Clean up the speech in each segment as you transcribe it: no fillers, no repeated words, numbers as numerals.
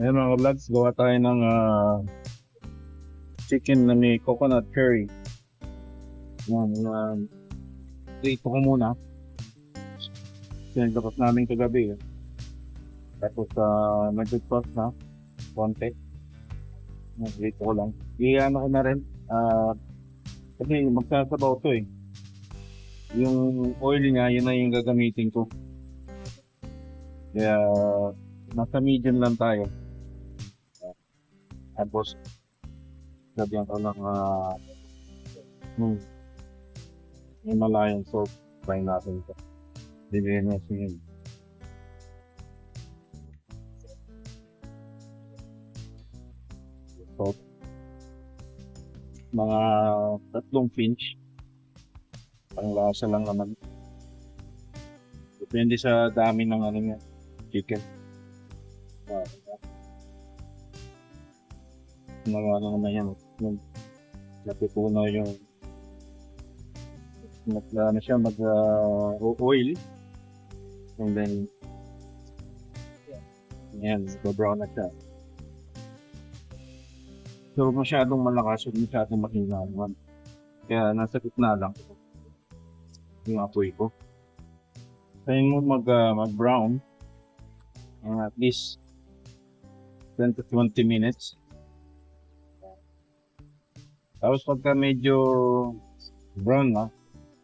Ayan mga vlogs, gawa tayo ng chicken na may coconut curry. Yan, prito ko muna. Sinagdapat namin kagabi. Tapos nag-sauce na, konti. Prito ko lang. Iyan ko na rin. Kasi magsasabaw to eh. Yung oil niya, yun na yung gagamitin ko. Kaya nasa medium lang tayo. Tapos sabihan ko lang Himalayan salt. Try natin ito. Bibigyan nyo siya yun. Salt. Mga 3 pinch. Panglasa lang naman. Depende sa dami ng ano niya, chicken. Ano naman yan. Napipuno yung ano siya oil. And then yan, brown na siya. So masyadong malakas, masyadong mahina naman. Kaya nasa gitna lang yung apoy ko. Kaya mo mag-brown at least 10 to 20 minutes. Tapos pagka medyo brown na,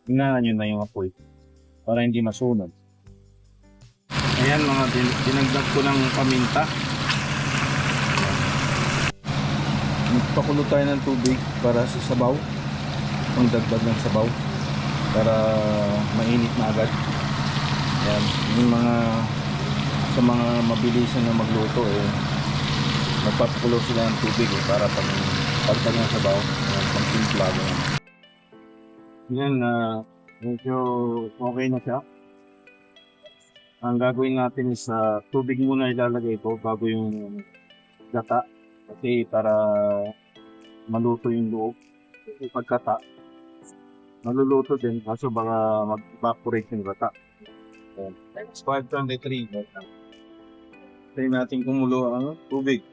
hinaan nyo na yung apoy para hindi masunog. Ayan mga dinagdag ko ng paminta. Nagpakulo tayo ng tubig para sa sabaw. Ang dagdag ng sabaw para mainit na agad. Ayan, yung sa mga mabilisan na magluto nagpapakulo sila ng tubig para pagtag ng sabaw, pang-timpla lang. Yan, medyo okay na siya. Ang gagawin natin is tubig muna ilalagay ko bago yung gata. Kasi para maluto yung loob. Kasi pagkata, maluluto din kaso baka mag-evaporate yung gata. It's 523. Tayo natin kumulo ang tubig.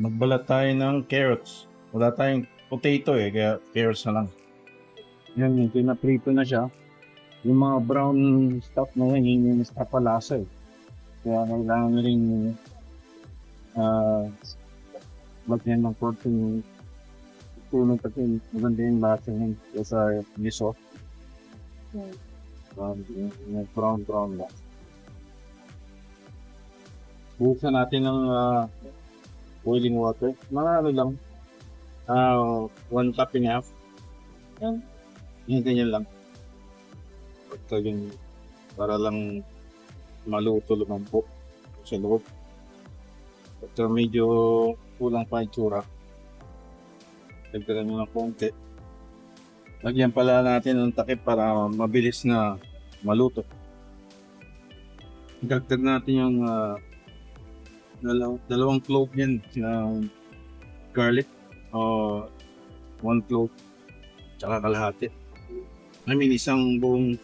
Magbalat tayo ng carrots. Wala tayong potato kaya carrots na lang. Yan, yung pinaprito na siya. Yung mga brown stuff na yan, yung stuff palasa Kaya kailangan rin magyan ng konting tulong kasi maganda yung lasa yun sa miso. Brown lang. Buksan natin ng boiling water. Mga ano lang. 1 cup and a half. Yan, ganyan lang. Ito yung para lang maluto lumampo sa loob. Ito medyo kulang pa yung tsura. Dagdagan mo ng konti. Lagyan pala natin ng takip para mabilis na maluto. Dagdag natin yung dalawang clove yan ng garlic o 1 clove tsaka kalahati. I mean isang buong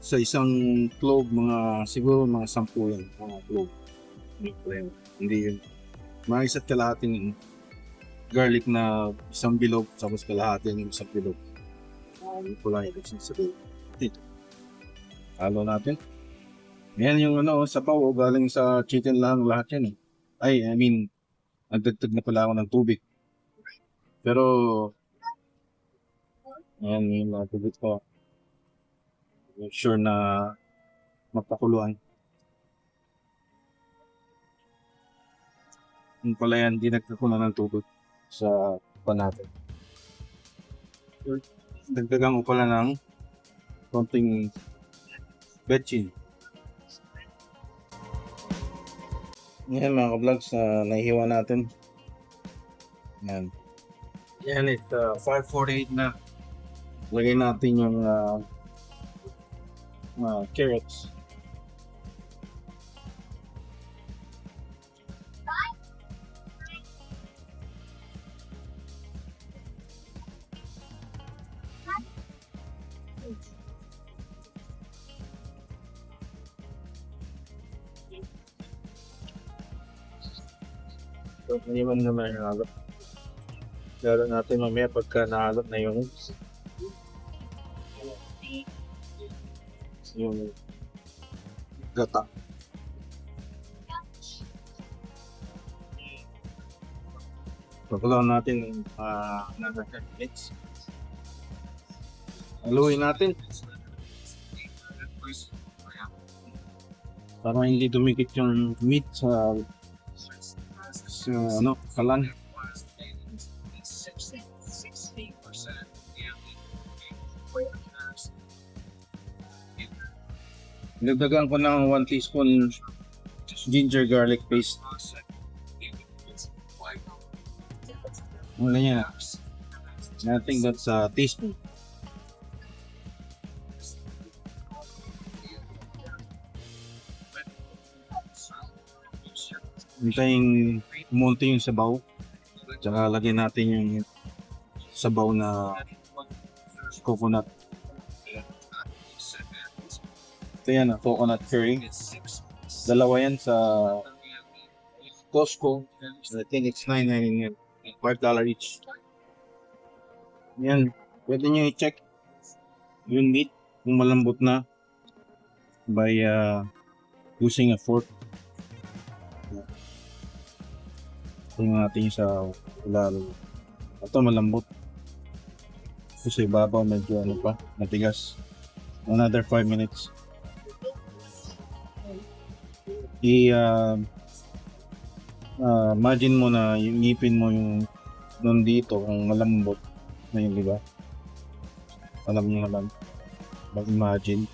sa isang clove siguro mga 10 yan mga clove. Hindi yun. Mga isa't kalahating garlic na isang bilog tapos kalahati ng isang bilog. Ito lang yung sasabihin. Dito. Halo natin. Yan yung sabaw galing sa chicken lang lahat yan I mean, nagdagdag na pala ako ng tubig. Pero, yan yung tubig ko. Make sure na mapakuluan. Yung pala yan, dinagdag ko na ng tubig sa natin. Dagdagan ko pala ng konting betchin. Yan mga ka-vlogs na nahihiwa natin. Yan. Yan it 548 na. Lagay natin yung carrots. So, iniwan naman yung halo. Laro natin mamaya pagka nahalo na yung gata. Pakulaan natin ng another 10 minutes. Haluin natin. Para hindi dumikit yung meat sa kalan. Nagdagan ko ng 1 teaspoon ginger garlic paste. Wala niya. I think that's a teaspoon. Hintayin umunti yung sabaw. Tsaka lagyan natin yung sabaw na coconut. Ito yan, coconut curry. Dalawa yan sa Costco. I think it's $9.99. $5 each. Yan. Pwede nyo i-check yung meat kung malambot na by using a fork. Tingnan natin yung sa ilalim. Ito malambot. Kasi babaw medyo matigas. Another 5 minutes. Imagine mo na yung ngipin mo yung nandito kung malambot na yun, di ba? Alam nyo naman. Mag-imagine.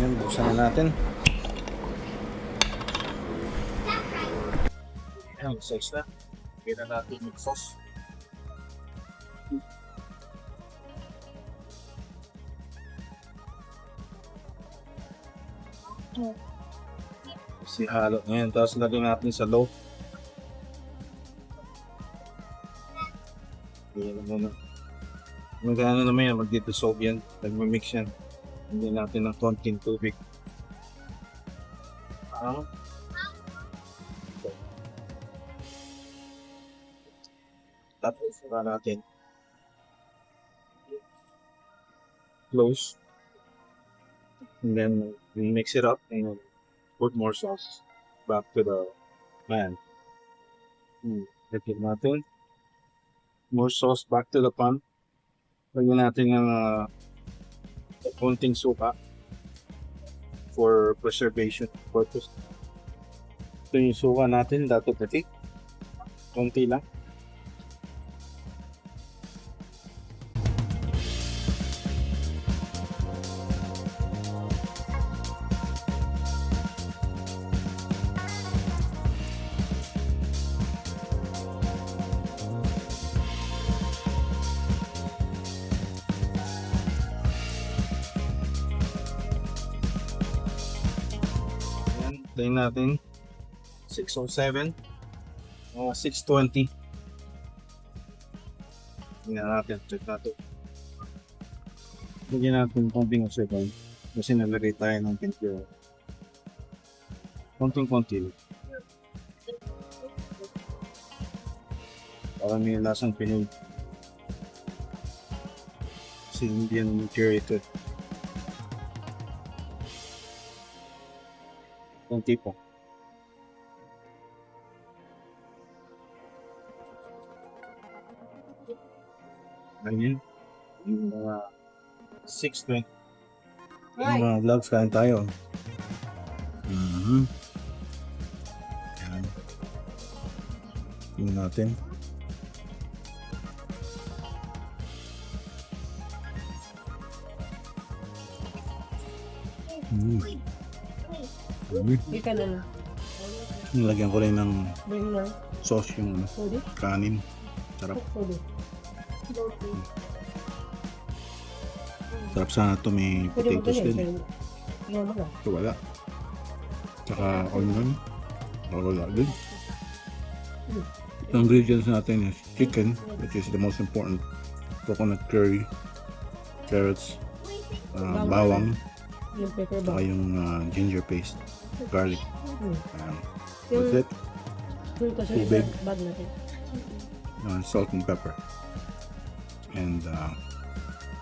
Yan, buksan na natin. Yan, size na. Kaya natin yung sauce. Si halo ngayon, tapos lagyan natin sa loaf. Yan muna. Magkano naman yan, mag-dissolve yan, nag-mix yan. Hindi natin ng konting tubig. Tapos saka natin close, and then we mix it up and put more sauce back to the pan. Lagyan natin more sauce back to the pan. Lagyan natin ng konting suka for preservation purpose. Ito yung suka natin, dato pati konti lang. Tayin natin 607 o 620. Tingnan natin, check natin. Lagyan natin konting second kasi nalagay tayo ng tempura. Konting-konti. Para may lasang Pinoy. Kasi Indian curry ito. Konti po. Ganyan. Yung mga 620. Yung mga vlogs kain tayo. Yan. Tingnan natin. Ika na lang. Nilagyan ko rin ng Bring lang. sauce yung Pwede? kanin. Sarap. Pwede. Sarap sana ito, may Pwede mo potatoes din. ganyan. Tingnan mo lang. Ito wala. Tsaka onion. Wala din. The ingredients natin is chicken, which is the most important. Coconut curry, carrots, bawang, Yung pepper ba? saka yung ginger paste, garlic. Um, Yung that's it. yung kasi Tubig. bag natin. Salt and pepper. And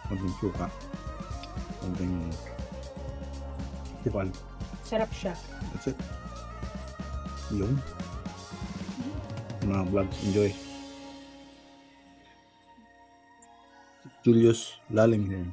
konting suka. Konting tipal. Sarap siya. That's it. Yun. Mga vlogs, enjoy. Julius Lalim here.